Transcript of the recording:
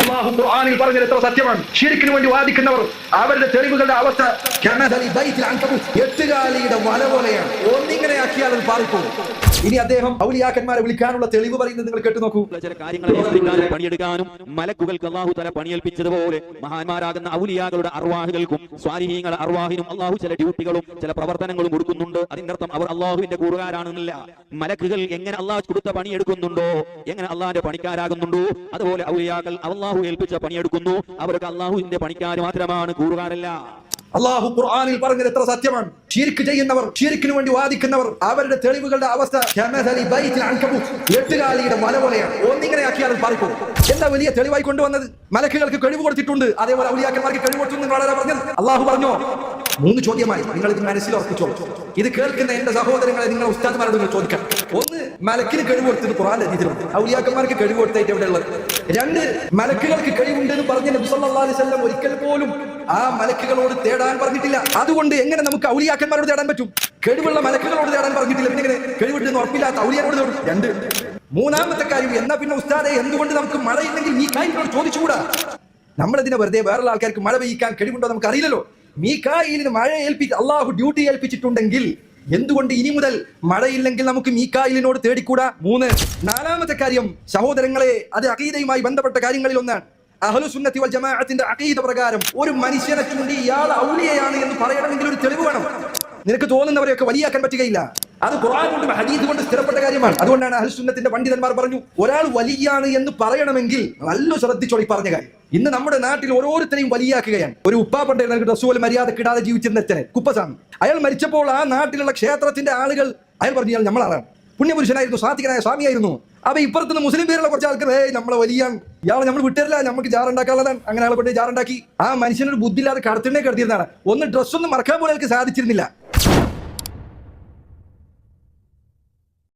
അല്ലാഹു ഖുർആനിൽ പറഞ്ഞത് എത്ര സത്യമാണ്. ശിർക്കിന് വേണ്ടി വാദിക്കുന്നവർ അവരുടെ തെളിവുകളുടെ അവസ്ഥ എട്ടുകാലിയുടെ വല പോലെയാണ്. ഒന്നിങ്ങനെ ആക്കിയാൽ അത് പാറിപ്പോകും. ഇനി അദ്ദേഹം ഔലിയാക്കന്മാരെ വിളിക്കാനുള്ള തെളിവ് പറയുന്നത് നിങ്ങൾ കേട്ടു നോക്കൂ. ചില കാര്യങ്ങളെ പണിയെടുക്കാനും മലക്കുകൾക്ക് അല്ലാഹു തആല പണിയേൽപ്പിച്ചതുപോലെ മഹാന്മാരാകുന്ന ഔലിയാക്കളുടെ അർവാഹുകൾക്കും സ്വാലിഹീങ്ങളുടെ അർവാഹിനും അല്ലാഹു ചില ഡ്യൂട്ടികളും ചില പ്രവർത്തനങ്ങളും കൊടുക്കുന്നുണ്ട്. അതിന്റെ അർത്ഥം അവർ അല്ലാഹുവിന്റെ കൂറുകാരാണെന്നില്ല. മലക്കുകൾ എങ്ങനെ അല്ലാഹു കൊടുത്ത പണിയെടുക്കുന്നുണ്ടോ, എങ്ങനെ അല്ലാഹുവിന്റെ പണിക്കാരാകുന്നുണ്ടോ, അതുപോലെ ഔലിയാക്കൾ അല്ലാഹു ഏൽപ്പിച്ച പണിയെടുക്കുന്നു. അവർക്ക് അല്ലാഹുവിന്റെ പണിക്കാർ മാത്രമാണ്, കൂറുകാരല്ല. അല്ലാഹു ഖുർആനിൽ പറഞ്ഞത് എത്ര സത്യമാണ്. ശിർക്ക് ചെയ്യുന്നവർ, ശിർക്കിന് വേണ്ടി വാദിക്കുന്നവർ അവരുടെ തെളിവുകളുടെ അവസ്ഥ എട്ടുകാലിയുടെ മല പോലെയാണ്. ഒന്നിങ്ങനെ ആക്കിയാൽ പാറിപ്പോകും. എന്താ വലിയ തെളിവായി കൊണ്ടുവന്നത്? മലക്കുകൾക്ക് കഴിവ് കൊടുത്തിട്ടുണ്ട്, അതേപോലെ ഔലിയാക്കന്മാർക്ക് കഴിവ് കൊടുത്തു വളരെ പറഞ്ഞത്. അല്ലാഹു പറഞ്ഞോ? 3 ചോദ്യമായി നിങ്ങൾ ഇത് മനസ്സിൽ ഉറപ്പിച്ചോളൂ. ഇത് കേൾക്കുന്ന എന്റെ സഹോദരങ്ങളെ, നിങ്ങൾ ഉസ്താദ്മാരോട് നിങ്ങൾ ചോദിക്കണം. 1, മലക്കിന് കഴിവ് കൊടുത്തത് ഖുർആന്റെ രീതിയിലുണ്ട്. ഔലിയാക്കന്മാർക്ക് കഴിവ് കൊടുത്തായിട്ട് എവിടെ ഉള്ളത്? 2, മലക്കുകൾക്ക് കഴിവുണ്ടെന്ന് പറഞ്ഞ നബി സല്ലല്ലാഹു അലൈഹി വസല്ലം ഒരിക്കൽ പോലും ആ മലക്കുകളോട് തേടാൻ പറഞ്ഞിട്ടില്ല. അതുകൊണ്ട് എങ്ങനെ നമുക്ക് ഔലിയാക്കന്മാരോട് തേടാൻ പറ്റും? കഴിവുള്ള മലക്കുകളോട് തേടാൻ പറഞ്ഞിട്ടില്ല. പിന്നെ എങ്ങനെ കഴിവിട്ടെന്ന് ഉറപ്പില്ലാത്ത ഔലിയാരോട് തേടും? 2. മൂന്നാമത്തെ കാര്യം, എന്നാ പിന്നെ ഉസ്താദെ എന്തുകൊണ്ട് നമുക്ക് മഴയില്ലെങ്കിൽ മീകായിലിനോട് ചോദിച്ചുകൂടാ? നമ്മളിതിനെ വെറുതെ വേറെ ആൾക്കാർക്ക് മഴ പെയ്യിക്കാൻ കഴിവുണ്ടോ നമുക്ക് അറിയില്ലല്ലോ. മീകായിലിന് മഴ അള്ളാഹു ഡ്യൂട്ടി ഏൽപ്പിച്ചിട്ടുണ്ടെങ്കിൽ എന്തുകൊണ്ട് ഇനി മുതൽ മഴയില്ലെങ്കിൽ നമുക്ക് മീകായിലിനോട് തേടിക്കൂടാ? 3. നാലാമത്തെ കാര്യം സഹോദരങ്ങളെ, അത് അഖീദയുമായി ബന്ധപ്പെട്ട കാര്യങ്ങളിൽ ഒന്നാണ്. അഹ്ലുസുന്നത്തി വൽ ജമാഅത്തിന്റെ അഖീദ പ്രകാരം ഒരു മനുഷ്യനെ ചൂണ്ടി ഇയാൾ ഔലിയയാണ് എന്ന് പറയണമെങ്കിൽ ഒരു തെളിവ് വേണം. നിനക്ക് തോന്നുന്നവരെയൊക്കെ വലിയാക്കാൻ പറ്റുകയില്ല. അത് ഖുർആൻ കൊണ്ടും ഹദീസ് കൊണ്ട് സ്ഥിരപ്പെട്ട കാര്യമാണ്. അതുകൊണ്ടാണ് അഹ്ലുസുന്നത്തിന്റെ പണ്ഡിതന്മാർ പറഞ്ഞു, ഒരാൾ വലിയാണ് എന്ന് പറയണമെങ്കിൽ നല്ല ശ്രദ്ധിച്ചോളി പറഞ്ഞ കാര്യം. ഇന്ന് നമ്മുടെ നാട്ടിൽ ഓരോരുത്തരെയും വലിയാക്കുകയാണ്. ഒരു ഉപ്പാപ്പണ്ടായിരുന്നു, റസൂൽ മര്യാദ കിടാതെ ജീവിച്ചിരുന്ന അച്ഛനെ കുപ്പസ്വാമി. അയാൾ മരിച്ചപ്പോൾ ആ നാട്ടിലുള്ള ക്ഷേത്രത്തിന്റെ ആളുകൾ അയാൾ പറഞ്ഞു, ഇയാൾ നമ്മളാണ്, പുണ്യപുരുഷനായിരുന്നു, സാത്വികനായ സ്വാമിയായിരുന്നു. അപ്പൊ ഇപ്പുറത്തുനിന്ന് മുസ്ലിം പേരുള്ള കുറച്ച് ആൾക്കാർ നമ്മളെ വലിയാണ്, ഇയാളെ നമ്മൾ വിട്ടരില്ല, നമുക്ക് ജാറുണ്ടാക്കാനുള്ളതാണ്. അങ്ങനെ ആളെ കൊണ്ട് ജാറുണ്ടാക്കി. ആ മനുഷ്യനൊരു ബുദ്ധിയില്ലാതെ കടത്തിനെ കടത്തിയിരുന്നതാണ്. ഒന്ന് ഡ്രസ്സൊന്നും മറക്കാൻ പോലും അവർക്ക് സാധിച്ചിരുന്നില്ല.